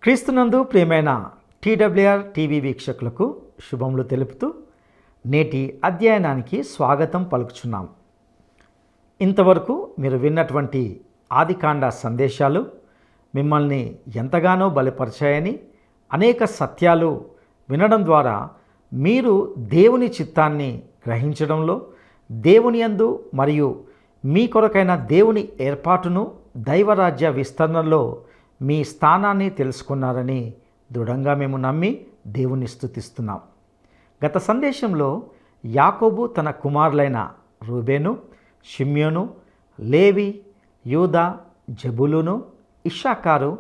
క్రీస్తునందు ప్రియమైన TWR TV వీక్షకులకు శుభములు తెలుపుతూ నేటి అధ్యయనానికి స్వాగతం పలుకుచున్నాం. ఇంతవరకు మీరు విన్నటువంటి ఆదికాండ సందేశాలు మిమ్మల్ని ఎంతగానో బలపరిచాయని, అనేక సత్యాలు వినడం ద్వారా మీరు దేవుని చిత్తాన్ని గ్రహించడంలో, దేవుని యందు మరియు మీ కొరకైన దేవుని ఏర్పాటును, దైవరాజ్య విస్తరణలో మీ స్థానాన్ని తెలుసుకున్నారని దృఢంగా మేము నమ్మి దేవుని స్తుతిస్తున్నాం. గత సందేశంలో యాకోబు తన కుమారులైన రూబేను, షిమ్యోను, లేవి, యూదా, జబులును, ఇశ్శాఖారు,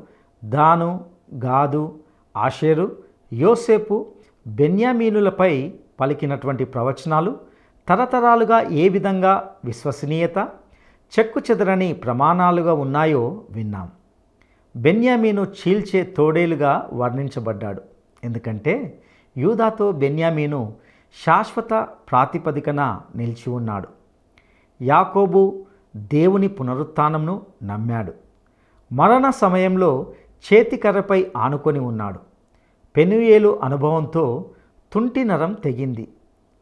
దాను, గాదు, ఆషేరు, యోసేపు, బెన్యామీనులపై పలికినటువంటి ప్రవచనాలు తరతరాలుగా ఏ విధంగా విశ్వసనీయత, చెక్కుచెదరని ప్రమాణాలుగా ఉన్నాయో విన్నాం. బెన్యామీను చీల్చే తోడేలుగా వర్ణించబడ్డాడు. ఎందుకంటే యూదాతో బెన్యామీను శాశ్వత ప్రాతిపదికన నిలిచి ఉన్నాడు. యాకోబు దేవుని పునరుత్థానంను నమ్మాడు. మరణ సమయంలో చేతికర్రపై ఆనుకొని ఉన్నాడు. పెనుయేలు అనుభవంతో తుంటి నరం తెగింది.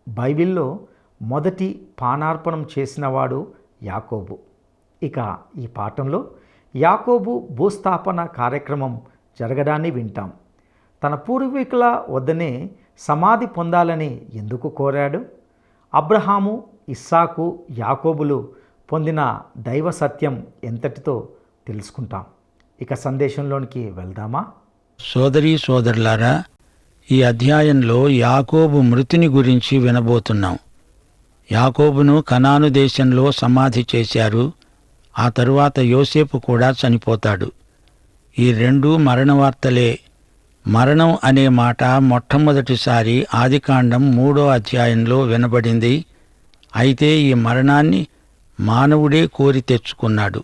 బైబిల్లో మొదటి పానార్పణం చేసినవాడు యాకోబు. ఇక ఈ పాఠంలో యాకోబు భూస్థాపన కార్యక్రమం జరగడాన్ని వింటాం. తన పూర్వీకుల వద్దనే సమాధి పొందాలని ఎందుకు కోరాడు? అబ్రహాము, ఇస్సాకు, యాకోబులు పొందిన దైవ సత్యం ఎంతటితో తెలుసుకుంటాం. ఇక సందేశంలోనికి వెళ్దామా? సోదరీ సోదరులారా, ఈ అధ్యాయంలో యాకోబు మృతిని గురించి వినబోతున్నాం. యాకోబును కనాను దేశంలో సమాధి చేశారు. ఆ తరువాత యోసేపు కూడా చనిపోతాడు. ఈ రెండూ మరణవార్తలే. మరణం అనే మాట మొట్టమొదటిసారి ఆదికాండం 3వ అధ్యాయంలో వినబడింది. అయితే ఈ మరణాన్ని మానవుడే కోరి తెచ్చుకున్నాడు.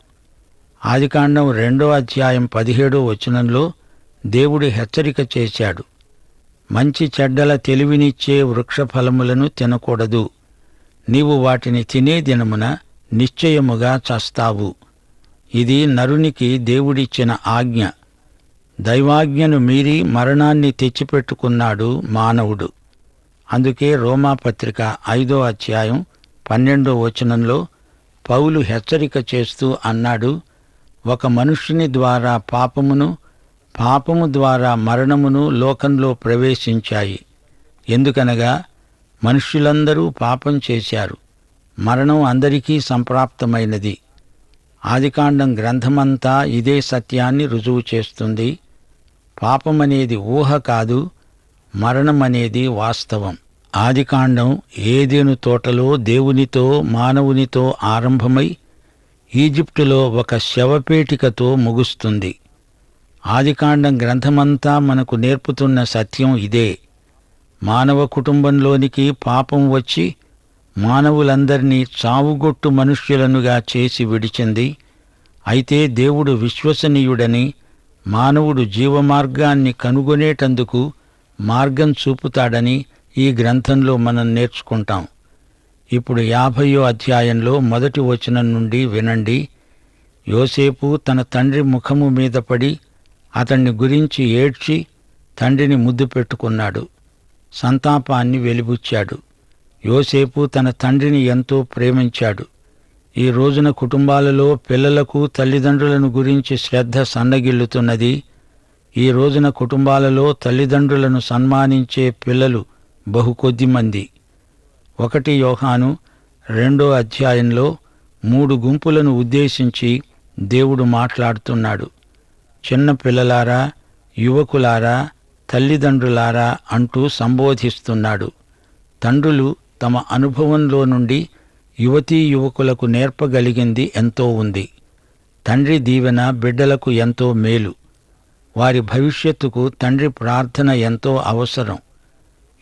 ఆదికాండం 2వ అధ్యాయం 17వ వచనంలో దేవుడు హెచ్చరిక చేశాడు. మంచి చెడ్డల తెలివినిచ్చే వృక్షఫలములను తినకూడదు. నీవు వాటిని తినే దినమున నిశ్చయముగా చస్తావు. ఇది నరునికి దేవుడిచ్చిన ఆజ్ఞ. దైవాజ్ఞను మీరి మరణాన్ని తెచ్చిపెట్టుకున్నాడు మానవుడు. అందుకే రోమాపత్రిక 5వ అధ్యాయం 12వ వచనంలో పౌలు హెచ్చరిక చేస్తూ అన్నాడు, ఒక మనుష్యుని ద్వారా పాపమును, పాపము ద్వారా మరణమును లోకంలో ప్రవేశించాయి. ఎందుకనగా మనుష్యులందరూ పాపం చేశారు. మరణం అందరికీ సంప్రాప్తమైనది. ఆదికాండం గ్రంథమంతా ఇదే సత్యాన్ని రుజువు చేస్తుంది. పాపమనేది ఊహ కాదు, మరణమనేది వాస్తవం. ఆదికాండం ఏదెను తోటలో దేవునితో మానవునితో ఆరంభమై ఈజిప్టులో ఒక శవపేటికతో ముగుస్తుంది. ఆదికాండం గ్రంథమంతా మనకు నేర్పుతున్న సత్యం ఇదే. మానవ కుటుంబంలోనికి పాపం వచ్చి మానవులందరినీ చావుగొట్టు మనుష్యులనుగా చేసి విడిచింది. అయితే దేవుడు విశ్వసనీయుడని, మానవుడు జీవమార్గాన్ని కనుగొనేటందుకు మార్గం చూపుతాడని ఈ గ్రంథంలో మనం నేర్చుకుంటాం. ఇప్పుడు 50వ అధ్యాయంలో 1వ వచనం నుండి వినండి. యోసేపు తన తండ్రి ముఖము మీద పడి అతన్ని గురించి ఏడ్చి తండ్రిని ముద్దు పెట్టుకున్నాడు. సంతాపాన్ని వెలిబుచ్చాడు. యోసేపు తన తండ్రిని ఎంతో ప్రేమించాడు. ఈ రోజున కుటుంబాలలో పిల్లలకు తల్లిదండ్రులను గురించి శ్రద్ధ సన్నగిల్లుతున్నది. ఈ రోజున కుటుంబాలలో తల్లిదండ్రులను సన్మానించే పిల్లలు బహు కొద్దిమంది. 1 యోహాను 2వ అధ్యాయంలో 3 గుంపులను ఉద్దేశించి దేవుడు మాట్లాడుతున్నాడు. చిన్న పిల్లలారా, యువకులారా, తల్లిదండ్రులారా అంటూ సంబోధిస్తున్నాడు. తండ్రులు తమ అనుభవంలో నుండి యువతీ యువకులకు నేర్పగలిగింది ఎంతో ఉంది. తండ్రి దీవెన బిడ్డలకు ఎంతో మేలు. వారి భవిష్యత్తుకు తండ్రి ప్రార్థన ఎంతో అవసరం.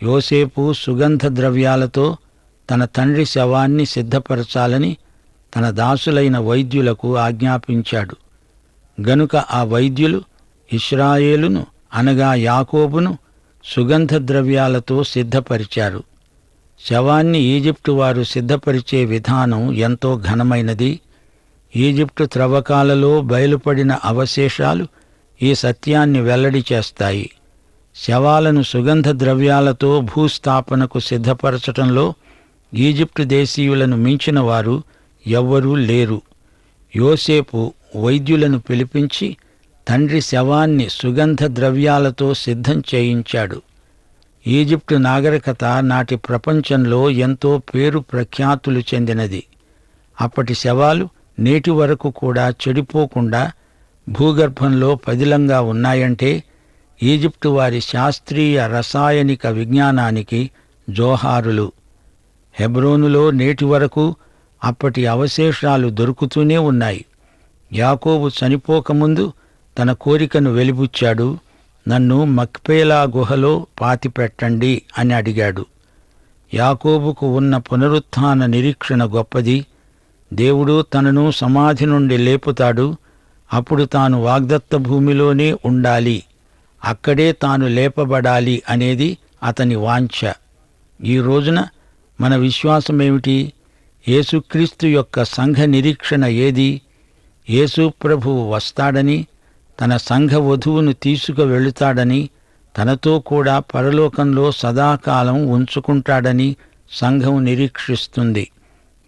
యోసేపు సుగంధ ద్రవ్యాలతో తన తండ్రి శవాన్ని సిద్ధపరచాలని తన దాసులైన వైద్యులకు ఆజ్ఞాపించాడు. గనుక ఆ వైద్యులు ఇశ్రాయేలును అనగా యాకోబును సుగంధ ద్రవ్యాలతో సిద్ధపరిచారు. శవాన్ని ఈజిప్టు వారు సిద్ధపరిచే విధానం ఎంతో ఘనమైనది. ఈజిప్టు త్రవ్వకాలలో బయలుపడిన అవశేషాలు ఈ సత్యాన్ని వెల్లడి చేస్తాయి. శవాలను సుగంధ ద్రవ్యాలతో భూస్థాపనకు సిద్ధపరచటంలో ఈజిప్టు దేశీయులను మించిన వారు ఎవ్వరూ లేరు. యోసేపు వైద్యులను పిలిపించి తండ్రి శవాన్ని సుగంధ ద్రవ్యాలతో సిద్ధం చేయించాడు. ఈజిప్టు నాగరికత నాటి ప్రపంచంలో ఎంతో పేరు ప్రఖ్యాతులు చెందినది. అప్పటి శవాలు నేటి వరకు కూడా చెడిపోకుండా భూగర్భంలో పదిలంగా ఉన్నాయంటే ఈజిప్టు వారి శాస్త్రీయ రసాయనిక విజ్ఞానానికి జోహారులు. హెబ్రోనులో నేటి వరకు అప్పటి అవశేషాలు దొరుకుతూనే ఉన్నాయి. యాకోబు చనిపోకముందు తన కోరికను వెలిబుచ్చాడు. నన్ను మక్పేలా గుహలో పాతిపెట్టండి అని అడిగాడు. యాకోబుకు ఉన్న పునరుత్థాన నిరీక్షణ గొప్పది. దేవుడు తనను సమాధి నుండి లేపుతాడు. అప్పుడు తాను వాగ్దత్త భూమిలోనే ఉండాలి, అక్కడే తాను లేపబడాలి అనేది అతని వాంఛ. ఈ రోజున మన విశ్వాసమేమిటి? యేసుక్రీస్తు యొక్క సంఘ నిరీక్షణ ఏది? యేసు ప్రభువు వస్తాడని, తన సంఘ వధువును తీసుకువెళుతాడని, తనతో కూడా పరలోకంలో సదాకాలం ఉంచుకుంటాడని సంఘం నిరీక్షిస్తుంది.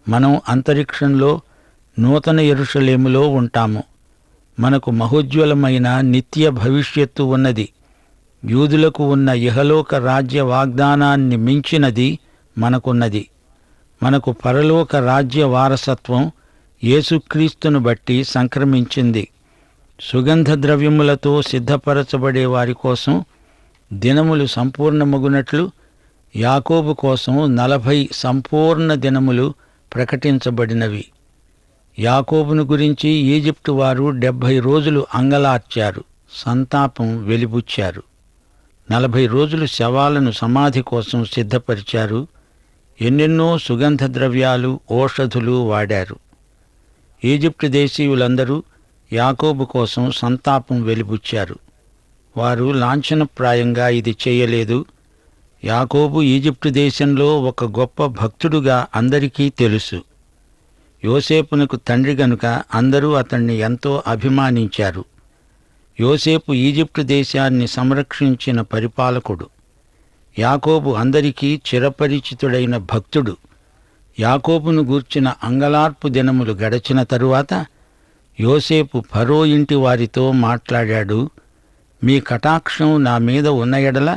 మనం అంతరిక్షంలో నూతన యెరూషలేములో ఉంటాము. మనకు మహోజ్వలమైన నిత్య భవిష్యత్తు ఉన్నది. యూదులకు ఉన్న ఇహలోక రాజ్య వాగ్దానాన్ని మించినది మనకున్నది. మనకు పరలోక రాజ్య వారసత్వం యేసుక్రీస్తును బట్టి సంక్రమించింది. సుగంధ ద్రవ్యములతో సిద్ధపరచబడే వారి కోసం దినములు సంపూర్ణమగునట్లు యాకోబు కోసం 40 సంపూర్ణ దినములు ప్రకటించబడినవి. యాకోబును గురించి ఈజిప్టు వారు 70 రోజులు అంగలార్చారు, సంతాపం వెలిబుచ్చారు. 40 రోజులు శవాలను సమాధి కోసం సిద్ధపరిచారు. ఎన్నెన్నో సుగంధ ద్రవ్యాలు, ఓషధులు వాడారు. ఈజిప్టు దేశీయులందరూ యాకోబు కోసం సంతాపం వెలిబుచ్చారు. వారు లాంఛనప్రాయంగా ఇది చేయలేదు. యాకోబు ఈజిప్టు దేశంలో ఒక గొప్ప భక్తుడుగా అందరికీ తెలుసు. యోసేపునకు తండ్రి గనుక అందరూ అతన్ని ఎంతో అభిమానించారు. యోసేపు ఈజిప్టు దేశాన్ని సంరక్షించిన పరిపాలకుడు. యాకోబు అందరికీ చిరపరిచితుడైన భక్తుడు. యాకోబును గూర్చిన అంగలార్పు దినములు గడచిన తరువాత యోసేపు ఫరో ఇంటి వారితో మాట్లాడాడు. మీ కటాక్షం నా మీద ఉన్న ఎడల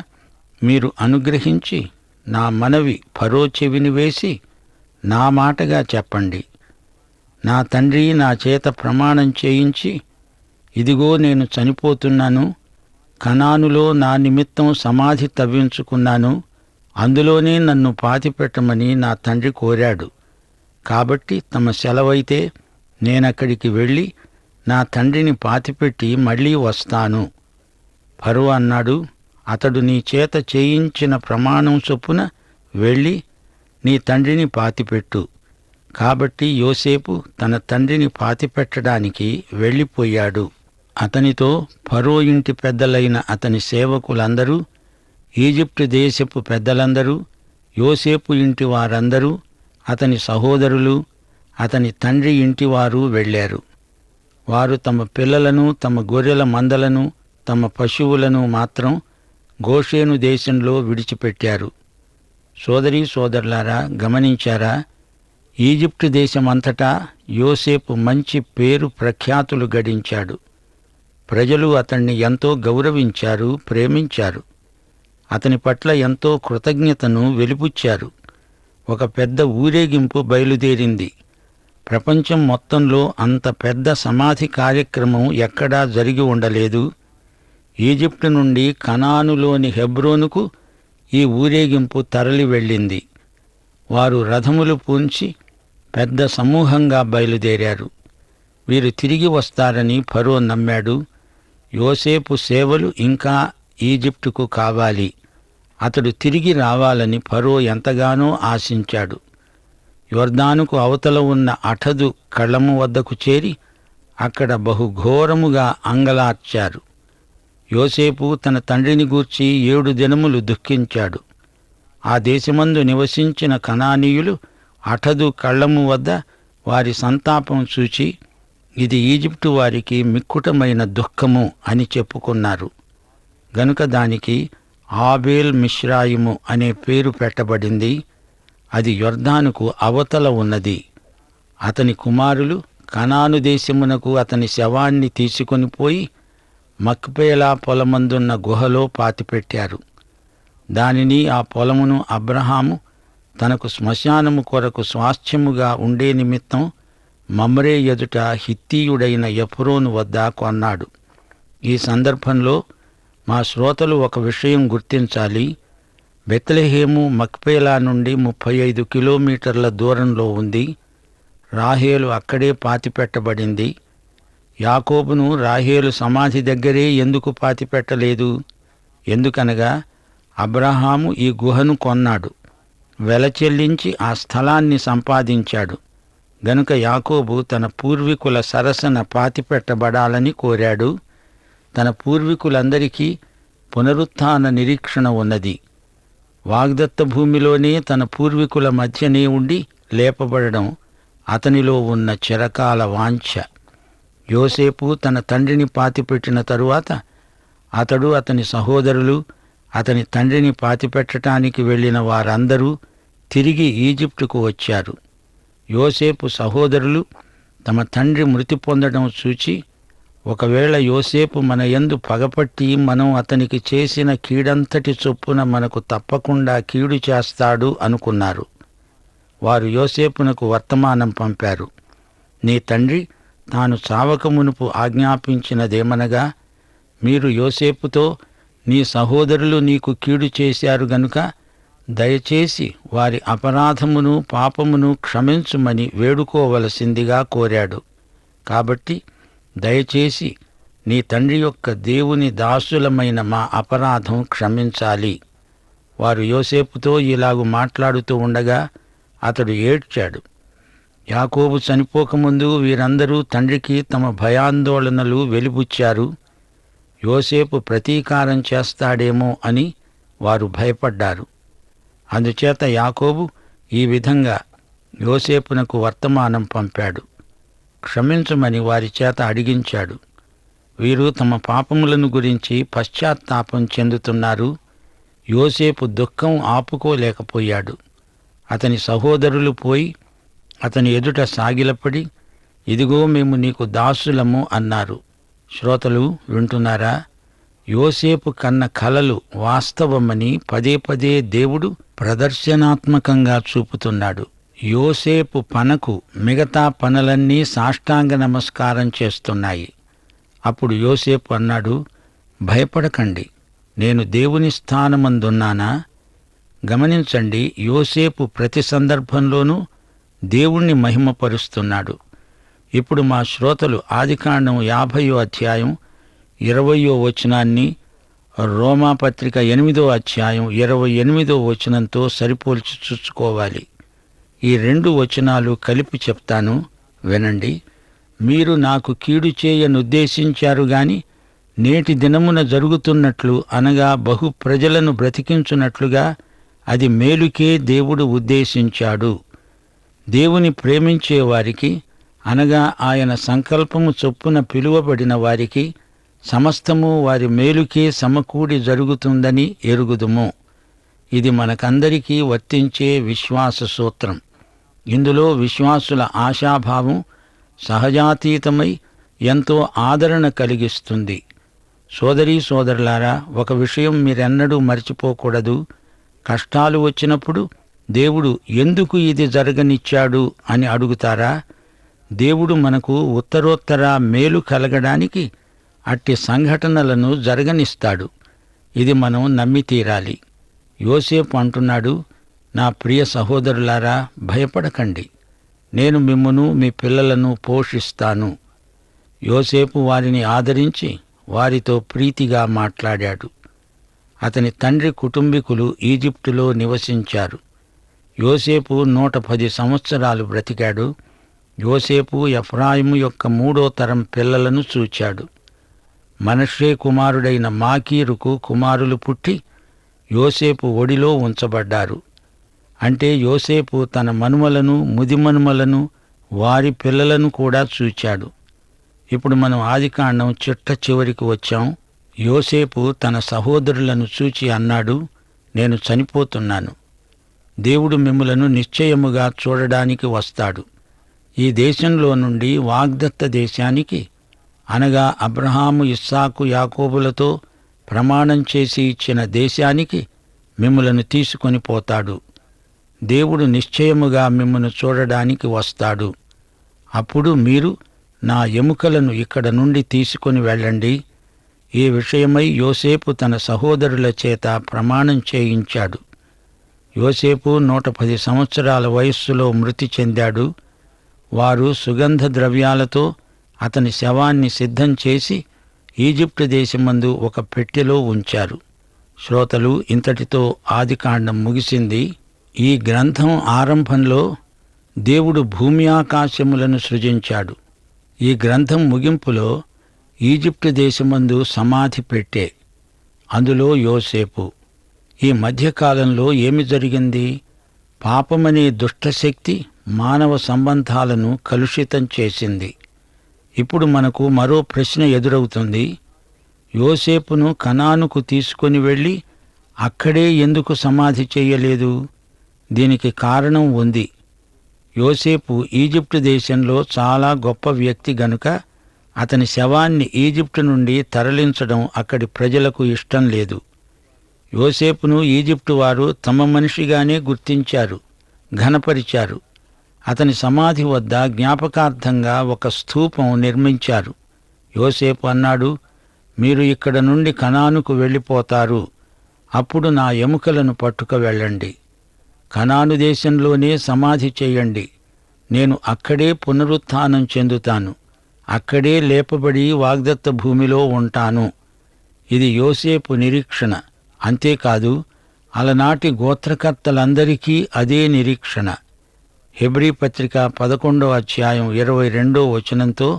మీరు అనుగ్రహించి నా మనవి ఫరో చెవిని వేసి నా మాటగా చెప్పండి. నా తండ్రి నా చేత ప్రమాణం చేయించి, ఇదిగో నేను చనిపోతున్నాను, కనానులో నా నిమిత్తం సమాధి తవ్వించుకున్నాను, అందులోనే నన్ను పాతిపెట్టమని నా తండ్రి కోరాడు. కాబట్టి తమ సెలవైతే నేనక్కడికి వెళ్ళి నా తండ్రిని పాతిపెట్టి మళ్ళీ వస్తాను. ఫరో అన్నాడు, అతడు నీ చేత చేయించిన ప్రమాణం చొప్పున వెళ్ళి నీ తండ్రిని పాతిపెట్టు. కాబట్టి యోసేపు తన తండ్రిని పాతిపెట్టడానికి వెళ్ళిపోయాడు. అతనితో ఫరో ఇంటి పెద్దలైన అతని సేవకులందరూ, ఈజిప్టు దేశపు పెద్దలందరూ, యోసేపు ఇంటి వారందరూ, అతని సహోదరులు, అతని తండ్రి ఇంటివారు వెళ్ళారు. వారు తమ పిల్లలను, తమ గొర్రెల మందలను, తమ పశువులను మాత్రం గోషేను దేశంలో విడిచిపెట్టారు. సోదరీ సోదరులారా, గమనించారా? ఈజిప్టు దేశమంతటా యోసేపు మంచి పేరు ప్రఖ్యాతులు గడించాడు. ప్రజలు అతన్ని ఎంతో గౌరవించారు, ప్రేమించారు. అతని పట్ల ఎంతో కృతజ్ఞతను వెలిబుచ్చారు. ఒక పెద్ద ఊరేగింపు బయలుదేరింది. ప్రపంచం మొత్తంలో అంత పెద్ద సమాధి కార్యక్రమం ఎక్కడా జరిగి ఉండలేదు. ఈజిప్టు నుండి కనానులోని హెబ్రోనుకు ఈ ఊరేగింపు తరలి వెళ్ళింది. వారు రథములు పూంచి పెద్ద సమూహంగా బయలుదేరారు. వీరు తిరిగి వస్తారని ఫరో నమ్మాడు. యోసేపు సేవలు ఇంకా ఈజిప్టుకు కావాలి. అతడు తిరిగి రావాలని ఫరో ఎంతగానో ఆశించాడు. యొర్దానుకు అవతల ఉన్న అఠదు కళ్ళము వద్దకు చేరి అక్కడ బహుఘోరముగా అంగలార్చారు. యోసేపు తన తండ్రిని గూర్చి 7 దినములు దుఃఖించాడు. ఆ దేశమందు నివసించిన కనానీయులు అఠదు కళ్ళము వద్ద వారి సంతాపం చూచి, ఇది ఈజిప్టు వారికి మిక్కుటమైన దుఃఖము అని చెప్పుకున్నారు. గనుక దానికి ఆబేల్ మిశ్రాయిము అనే పేరు పెట్టబడింది. అది యొర్దానుకు అవతల ఉన్నది. అతని కుమారులు కనాను దేశమునకు అతని శవాన్ని తీసుకొని పోయి మక్పేలా పొలమందున్న గుహలో పాతిపెట్టారు. దానిని, ఆ పొలమును అబ్రహాము తనకు శ్మశానము కొరకు స్వాస్థ్యముగా ఉండే నిమిత్తం మమ్రే ఎదుట హిత్తీయుడైన ఎఫ్రోను వద్ద కొన్నాడు. ఈ సందర్భంలో మా శ్రోతలు ఒక విషయం గుర్తించాలి. బెత్లెహేము మక్పేలా నుండి 35 కిలోమీటర్ల దూరంలో ఉంది. రాహేలు అక్కడే పాతిపెట్టబడింది. యాకోబును రాహేలు సమాధి దగ్గరే ఎందుకు పాతిపెట్టలేదు? ఎందుకనగా అబ్రహాము ఈ గుహను కొన్నాడు, వెల చెల్లించి ఆ స్థలాన్ని సంపాదించాడు. గనుక యాకోబు తన పూర్వీకుల సరసన పాతిపెట్టబడాలని కోరాడు. తన పూర్వీకులందరికీ పునరుత్థాన నిరీక్షణ ఉన్నది. వాగ్దత్త భూమిలోనే తన పూర్వీకుల మధ్యనే ఉండి లేపబడడం అతనిలో ఉన్న చిరకాల వాంఛ. యోసేపు తన తండ్రిని పాతిపెట్టిన తరువాత అతడు, అతని సహోదరులు, అతని తండ్రిని పాతిపెట్టడానికి వెళ్ళిన వారందరూ తిరిగి ఈజిప్టుకు వచ్చారు. యోసేపు సహోదరులు తమ తండ్రి మృతి పొందడం చూచి, ఒకవేళ యోసేపు మన యందు పగపట్టి మనం అతనికి చేసిన కీడంతటి చొప్పున మనకు తప్పకుండా కీడు చేస్తాడు అనుకున్నారు. వారు యోసేపునకు వర్తమానం పంపారు. నీ తండ్రి తాను చావక మునుపు ఆజ్ఞాపించినదేమనగా, మీరు యోసేపుతో, నీ సహోదరులు నీకు కీడు చేశారు గనుక దయచేసి వారి అపరాధమును పాపమును క్షమించుమని వేడుకోవలసిందిగా కోరాడు. కాబట్టి దయచేసి నీ తండ్రి యొక్క దేవుని దాసులమైన మా అపరాధం క్షమించాలి. వారు యోసేపుతో ఇలాగు మాట్లాడుతూ ఉండగా అతడు ఏడ్చాడు. యాకోబు చనిపోకముందు వీరందరూ తండ్రికి తమ భయాందోళనలు వెలిబుచ్చారు. యోసేపు ప్రతీకారం చేస్తాడేమో అని వారు భయపడ్డారు. అందుచేత యాకోబు ఈ విధంగా యోసేపునకు వర్తమానం పంపాడు. క్షమించమని వారి చేత అడిగించాడు. వీరు తమ పాపములను గురించి పశ్చాత్తాపం చెందుతున్నారు. యోసేపు దుఃఖం ఆపుకోలేకపోయాడు. అతని సహోదరులు పోయి అతని ఎదుట సాగిలపడి, ఇదిగో మేము నీకు దాసులము అన్నారు. శ్రోతలు వింటున్నారా? యోసేపు కన్న కలలు వాస్తవమని పదే పదే దేవుడు ప్రదర్శనాత్మకంగా చూపుతున్నాడు. యోసేపు పనకు మిగతా పనులన్నీ సాష్టాంగ నమస్కారం చేస్తున్నాయి. అప్పుడు యోసేపు అన్నాడు, భయపడకండి, నేను దేవుని స్థానమందున్నానా? గమనించండి, యోసేపు ప్రతి సందర్భంలోనూ దేవుణ్ణి మహిమపరుస్తున్నాడు. ఇప్పుడు మా శ్రోతలు ఆదికాండం 50వ అధ్యాయం 20వ వచనాన్ని రోమాపత్రిక 8వ అధ్యాయం 28వ వచనంతో సరిపోల్చి చూసుకోవాలి. ఈ 2 వచనాలు కలిపి చెప్తాను, వినండి. మీరు నాకు కీడు చేయనుద్దేశించారు గాని నేటి దినమున జరుగుతున్నట్లు, అనగా బహు ప్రజలను బ్రతికించున్నట్లుగా అది మేలుకే దేవుడు ఉద్దేశించాడు. దేవుని ప్రేమించే వారికి, అనగా ఆయన సంకల్పము చొప్పున పిలువబడిన వారికి సమస్తము వారి మేలుకే సమకూడి జరుగుతుందని ఎరుగుదుము. ఇది మనకందరికీ వర్తించే విశ్వాస సూత్రం. ఇందులో విశ్వాసుల ఆశాభావం సహజాతీతమై ఎంతో ఆదరణ కలిగిస్తుంది. సోదరీ సోదరులారా, ఒక విషయం మీరెన్నడూ మర్చిపోకూడదు. కష్టాలు వచ్చినప్పుడు దేవుడు ఎందుకు ఇది జరగనిచ్చాడు అని అడుగుతారా? దేవుడు మనకు ఉత్తరోత్తర మేలు కలగడానికి అట్టి సంఘటనలను జరగనిస్తాడు. ఇది మనం నమ్మి తీరాలి. యోసేపు అంటున్నాడు, నా ప్రియ సహోదరులారా, భయపడకండి, నేను మిమ్మును మీ పిల్లలను పోషిస్తాను. యోసేపు వారిని ఆదరించి వారితో ప్రీతిగా మాట్లాడాడు. అతని తండ్రి కుటుంబీకులు ఈజిప్టులో నివసించారు. యోసేపు 110 సంవత్సరాలు బ్రతికాడు. యోసేపు ఎఫ్రాయిము యొక్క 3వ తరం పిల్లలను చూచాడు. మనష్షే కుమారుడైన మాకీరుకు కుమారులు పుట్టి యోసేపు ఒడిలో ఉంచబడ్డారు. అంటే యోసేపు తన మనుమలను, ముదిమనుమలను, వారి పిల్లలను కూడా చూచాడు. ఇప్పుడు మనం ఆదికాండం చిట్ట చివరికి వచ్చాం. యోసేపు తన సహోదరులను చూచి అన్నాడు, నేను చనిపోతున్నాను. దేవుడు మిమ్ములను నిశ్చయముగా చూడడానికి వస్తాడు. ఈ దేశంలో నుండి వాగ్దత్త దేశానికి, అనగా అబ్రహాము, ఇస్సాకు, యాకోబులతో ప్రమాణం చేసి ఇచ్చిన దేశానికి మిమ్ములను తీసుకొని పోతాడు. దేవుడు నిశ్చయముగా మిమ్మును చూడడానికి వస్తాడు. అప్పుడు మీరు నా ఎముకలను ఇక్కడ నుండి తీసుకొని వెళ్ళండి. ఈ విషయమై యోసేపు తన సహోదరుల చేత ప్రమాణం చేయించాడు. యోసేపు 110 సంవత్సరాల వయస్సులో మృతి చెందాడు. వారు సుగంధ ద్రవ్యాలతో అతని శవాన్ని సిద్ధం చేసి ఈజిప్టు దేశమందు ఒక పెట్టెలో ఉంచారు. శ్రోతలు, ఇంతటితో ఆదికాండం ముగిసింది. ఈ గ్రంథం ఆరంభంలో దేవుడు భూమి ఆకాశములను సృజించాడు. ఈ గ్రంథం ముగింపులో ఈజిప్టు దేశమందు సమాధి పెట్టె, అందులో యోసేపు. ఈ మధ్యకాలంలో ఏమి జరిగింది? పాపమనే దుష్టశక్తి మానవ సంబంధాలను కలుషితం చేసింది. ఇప్పుడు మనకు మరో ప్రశ్న ఎదురవుతుంది. యోసేపును కనానుకు తీసుకొని వెళ్ళి అక్కడే ఎందుకు సమాధి చేయలేదు? దీనికి కారణం ఉంది. యోసేపు ఈజిప్టు దేశంలో చాలా గొప్ప వ్యక్తి గనుక అతని శవాన్ని ఈజిప్టు నుండి తరలించడం అక్కడి ప్రజలకు ఇష్టం లేదు. యోసేపును ఈజిప్టు వారు తమ మనిషిగానే గుర్తించారు, ఘనపరిచారు. అతని సమాధి వద్ద జ్ఞాపకార్థంగా ఒక స్తూపం నిర్మించారు. యోసేపు అన్నాడు, మీరు ఇక్కడ నుండి కనానుకు వెళ్ళిపోతారు. అప్పుడు నా ఎముకలను పట్టుక వెళ్ళండి. కనాను దేశంలోనే సమాధి చేయండి. నేను అక్కడే పునరుత్థానం చెందుతాను. అక్కడే లేపబడి వాగ్దత్త భూమిలో ఉంటాను. ఇది యోసేపు నిరీక్షణ. అంతేకాదు, అలనాటి గోత్రకర్తలందరికీ అదే నిరీక్షణ. హెబ్రీ పత్రిక 11వ అధ్యాయం 22వ వచనంతో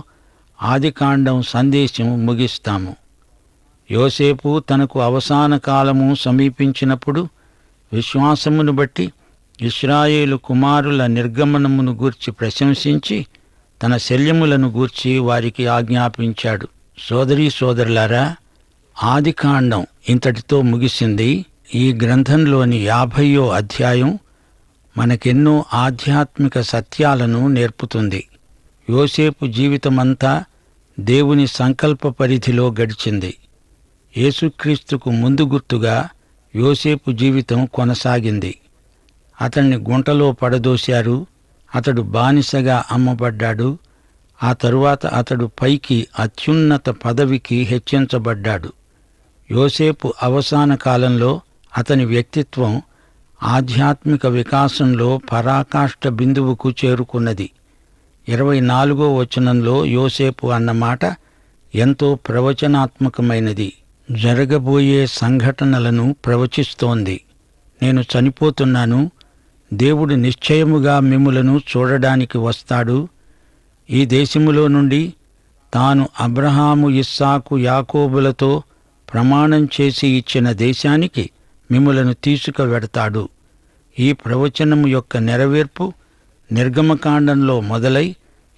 ఆదికాండం సందేశం ముగిస్తాము. యోసేపు తనకు అవసాన కాలము సమీపించినప్పుడు విశ్వాసమును బట్టి ఇశ్రాయేలు కుమారుల నిర్గమనమును గూర్చి ప్రశంసించి తన శల్యములను గూర్చి వారికి ఆజ్ఞాపించాడు. సోదరీ సోదరులారా, ఆదికాండం ఇంతటితో ముగిసింది. ఈ గ్రంథంలోని 50వ అధ్యాయం మనకెన్నో ఆధ్యాత్మిక సత్యాలను నేర్పుతుంది. యోసేపు జీవితమంతా దేవుని సంకల్ప పరిధిలో గడిచింది. యేసుక్రీస్తుకు ముందు గుర్తుగా యోసేపు జీవితం కొనసాగింది. అతన్ని గుంటలో పడదోశారు. అతడు బానిసగా అమ్మబడ్డాడు. ఆ తరువాత అతడు పైకి అత్యున్నత పదవికి హెచ్చించబడ్డాడు. యోసేపు అవసాన కాలంలో అతని వ్యక్తిత్వం ఆధ్యాత్మిక వికాసంలో పరాకాష్ఠ బిందువుకు చేరుకున్నది. 24వ వచనంలో యోసేపు అన్నమాట ఎంతో ప్రవచనాత్మకమైనది. జరగబోయే సంఘటనలను ప్రవచిస్తోంది. నేను చనిపోతున్నాను. దేవుడు నిశ్చయముగా మిమ్ములను చూడడానికి వస్తాడు. ఈ దేశములో నుండి తాను అబ్రహాము, ఇస్సాకు, యాకోబులతో ప్రమాణం చేసి ఇచ్చిన దేశానికి మిమ్ములను తీసుకువెడతాడు. ఈ ప్రవచనము యొక్క నెరవేర్పు నిర్గమకాండంలో మొదలై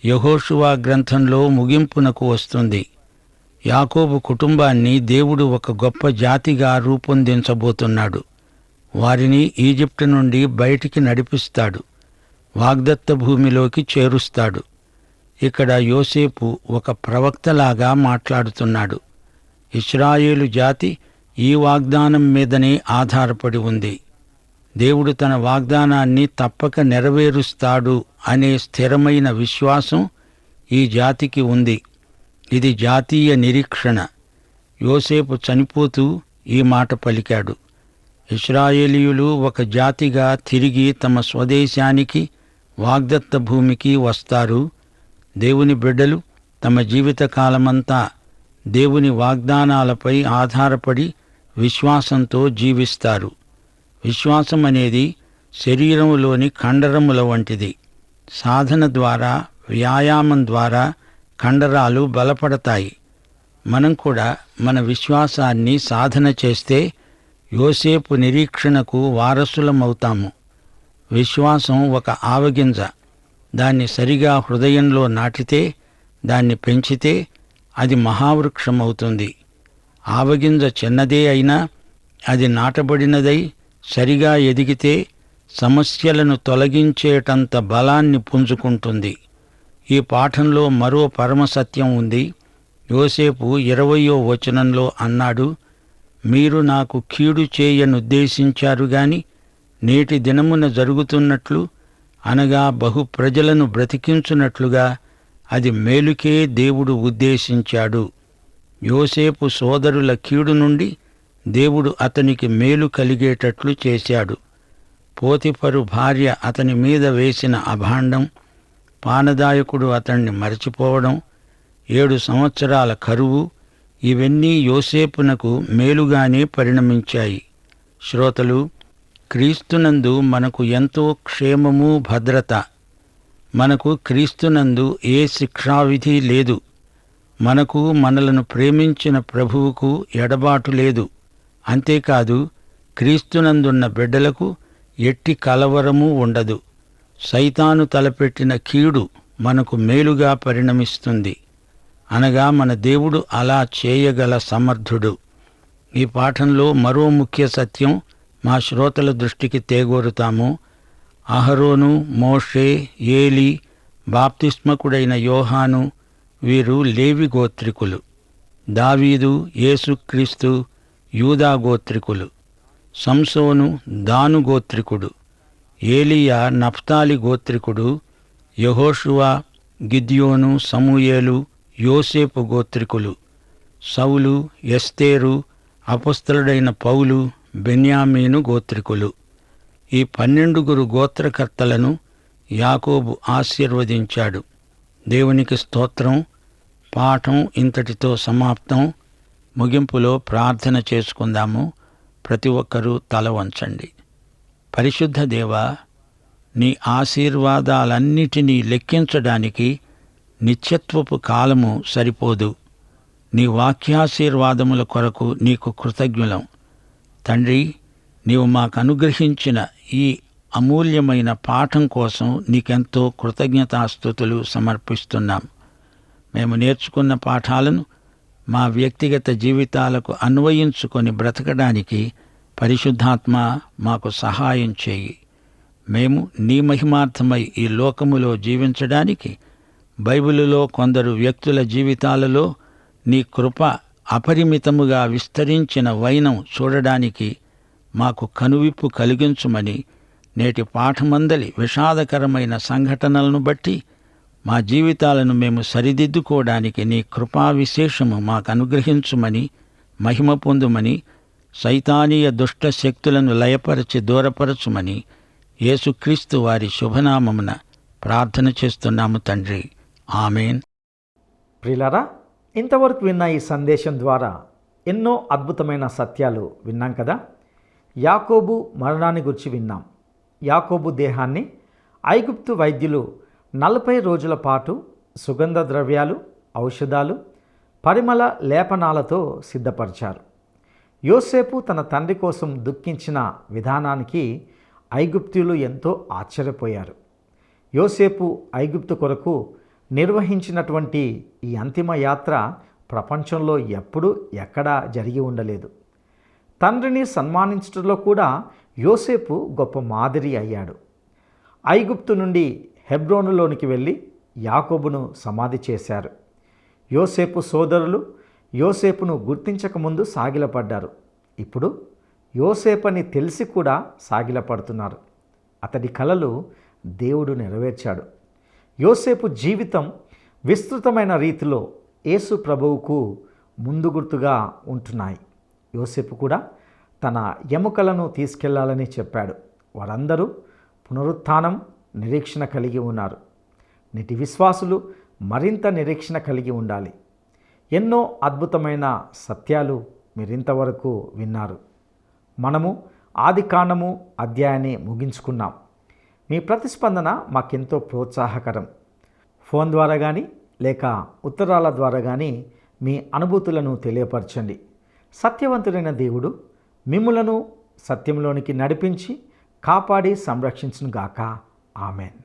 యెహోషువ గ్రంథంలో ముగింపునకు వస్తుంది. యాకోబు కుటుంబాన్ని దేవుడు ఒక గొప్ప జాతిగా రూపొందించబోతున్నాడు. వారిని ఈజిప్టు నుండి బయటికి నడిపిస్తాడు. వాగ్దత్త భూమిలోకి చేరుస్తాడు. ఇక్కడ యోసేపు ఒక ప్రవక్తలాగా మాట్లాడుతున్నాడు. ఇశ్రాయేలు జాతి ఈ వాగ్దానం మీదనే ఆధారపడి ఉంది. దేవుడు తన వాగ్దానాన్ని తప్పక నెరవేరుస్తాడు అనే స్థిరమైన విశ్వాసం ఈ జాతికి ఉంది. ఇది జాతీయ నిరీక్షణ. యోసేపు చనిపోతూ ఈ మాట పలికాడు. ఇశ్రాయేలీయులు ఒక జాతిగా తిరిగి తమ స్వదేశానికి, వాగ్దత్త భూమికి వస్తారు. దేవుని బిడ్డలు తమ జీవితకాలమంతా దేవుని వాగ్దానాలపై ఆధారపడి విశ్వాసంతో జీవిస్తారు. విశ్వాసం అనేది శరీరంలోని కండరముల వంటిది. సాధన ద్వారా, వ్యాయామం ద్వారా కండరాలు బలపడతాయి. మనం కూడా మన విశ్వాసాన్ని సాధన చేస్తే యోసేపు నిరీక్షణకు వారసులమవుతాము. విశ్వాసం ఒక ఆవగింజ. దాన్ని సరిగా హృదయంలో నాటితే దాన్ని పెంచితే అది మహావృక్షమవుతుంది. ఆవగింజ చిన్నదే అయినా అది నాటబడినదై సరిగా ఎదిగితే సమస్యలను తొలగించేటంత బలాన్ని పుంజుకుంటుంది. ఈ పాఠంలో మరో పరమసత్యం ఉంది. యోసేపు 20వ వచనంలో అన్నాడు, మీరు నాకు కీడు చేయనుద్దేశించారు గాని నేటి దినమున జరుగుతున్నట్లు, అనగా బహు ప్రజలను బ్రతికించున్నట్లుగా అది మేలుకే దేవుడు ఉద్దేశించాడు. యోసేపు సోదరుల కీడు నుండి దేవుడు అతనికి మేలు కలిగేటట్లు చేశాడు. పోతిఫరు భార్య అతని మీద వేసిన అభాండం, పానదాయకుడు అతణ్ణి మరచిపోవడం, 7 సంవత్సరాల కరువు, ఇవన్నీ యోసేపునకు మేలుగానే పరిణమించాయి. శ్రోతలు, క్రీస్తునందు మనకు ఎంతో క్షేమము, భద్రత. మనకు క్రీస్తునందు ఏ శిక్షావిధి లేదు. మనకు మనలను ప్రేమించిన ప్రభువుకు ఎడబాటు లేదు. అంతేకాదు, క్రీస్తునందున్న బిడ్డలకు ఎట్టి కలవరమూ ఉండదు. సైతాను తలపెట్టిన కీడు మనకు మేలుగా పరిణమిస్తుంది. అనగా మన దేవుడు అలా చేయగల సమర్థుడు. ఈ పాఠంలో మరో ముఖ్య సత్యం మా శ్రోతల దృష్టికి తేగోరుతాము. అహరోను, మోషే, ఏలీ, బాప్తిస్మకుడైన యోహాను వీరు లేవి గోత్రికులు. దావీదు, యేసుక్రీస్తు యూదా గోత్రికులు. సంసోను దాను గోత్రికుడు. ఏలీయా నఫ్తాలి గోత్రికుడు. యెహోషువ, గిద్యోను, సమూయేలు యోసేపు గోత్రికులు. సౌలు, ఎస్తేరు, అపొస్తలుడైన పౌలు బెన్యామీను గోత్రికులు. ఈ 12 గోత్రకర్తలను యాకోబు ఆశీర్వదించాడు. దేవునికి స్తోత్రం. పాఠం ఇంతటితో సమాప్తం. ముగింపులో ప్రార్థన చేసుకుందాము. ప్రతి ఒక్కరూ తల వంచండి. పరిశుద్ధ దేవా, నీ ఆశీర్వాదాలన్నిటినీ లెక్కించడానికి నిత్యత్వపు కాలము సరిపోదు. నీ వాక్యాశీర్వాదముల కొరకు నీకు కృతజ్ఞులం. తండ్రి, నీవు మాకనుగ్రహించిన ఈ అమూల్యమైన పాఠం కోసం నీకెంతో కృతజ్ఞతాస్తుతులు సమర్పిస్తున్నాం. మేము నేర్చుకున్న పాఠాలను మా వ్యక్తిగత జీవితాలకు అన్వయించుకొని బ్రతకడానికి పరిశుద్ధాత్మ మాకు సహాయం చేయి. మేము నీ మహిమార్థమై ఈ లోకములో జీవించడానికి బైబిలులో కొందరు వ్యక్తుల జీవితాలలో నీ కృప అపరిమితముగా విస్తరించిన వైనం చూడడానికి మాకు కనువిప్పు కలిగించుమని, నేటి పాఠమందలి విషాదకరమైన సంఘటనలను బట్టి మా జీవితాలను మేము సరిదిద్దుకోవడానికి నీ కృపా విశేషము మాకు అనుగ్రహించుమని, మహిమ పొందుమని, సైతానీయ దుష్ట శక్తులను లయపరచి దూరపరచుమని యేసుక్రీస్తు వారి శుభనామమున ప్రార్థన చేస్తున్నాము తండ్రి. ఆమేన్. ప్రియులారా, ఇంతవరకు విన్న ఈ సందేశం ద్వారా ఎన్నో అద్భుతమైన సత్యాలు విన్నాం కదా. యాకోబు మరణాన్ని గురించి విన్నాం. యాకోబు దేహాన్ని ఐగుప్తు వైద్యులు 40 రోజుల పాటు సుగంధ ద్రవ్యాలు, ఔషధాలు, పరిమళ లేపనాలతో సిద్ధపరిచారు. యోసేపు తన తండ్రి కోసం దుఃఖించిన విధానానికి ఐగుప్తీయులు ఎంతో ఆశ్చర్యపోయారు. యోసేపు ఐగుప్తు కొరకు నిర్వహించినటువంటి ఈ అంతిమ యాత్ర ప్రపంచంలో ఎప్పుడూ ఎక్కడా జరిగి ఉండలేదు. తండ్రిని సన్మానించడంలో కూడా యోసేపు గొప్ప మాదిరి అయ్యాడు. ఐగుప్తు నుండి హెబ్రోనులోనికి వెళ్ళి యాకోబును సమాధి చేశారు. యోసేపు సోదరులు యోసేపును గుర్తించకముందు సాగిలపడ్డారు. ఇప్పుడు యోసేపని తెలిసి కూడా సాగిలపడుతున్నారు. అతడి కలలు దేవుడు నెరవేర్చాడు. యోసేపు జీవితం విస్తృతమైన రీతిలో యేసు ప్రభువుకు ముందు గుర్తుగా ఉంటున్నాయి. యోసేపు కూడా తన ఎముకలను తీసుకెళ్లాలని చెప్పాడు. వారందరూ పునరుత్థానం నిరీక్షణ కలిగి ఉన్నారు. నేటి విశ్వాసులు మరింత నిరీక్షణ కలిగి ఉండాలి. ఎన్నో అద్భుతమైన సత్యాలు మీరింతవరకు విన్నారు. మనము ఆదికాండము అధ్యాయాన్ని ముగించుకున్నాం. మీ ప్రతిస్పందన మాకెంతో ప్రోత్సాహకరం. ఫోన్ ద్వారా కానీ లేక ఉత్తరాల ద్వారా కానీ మీ అనుభూతులను తెలియపరచండి. సత్యవంతుడైన దేవుడు మిమ్ములను సత్యంలోనికి నడిపించి కాపాడి సంరక్షించునుగాక. ఆమెన్.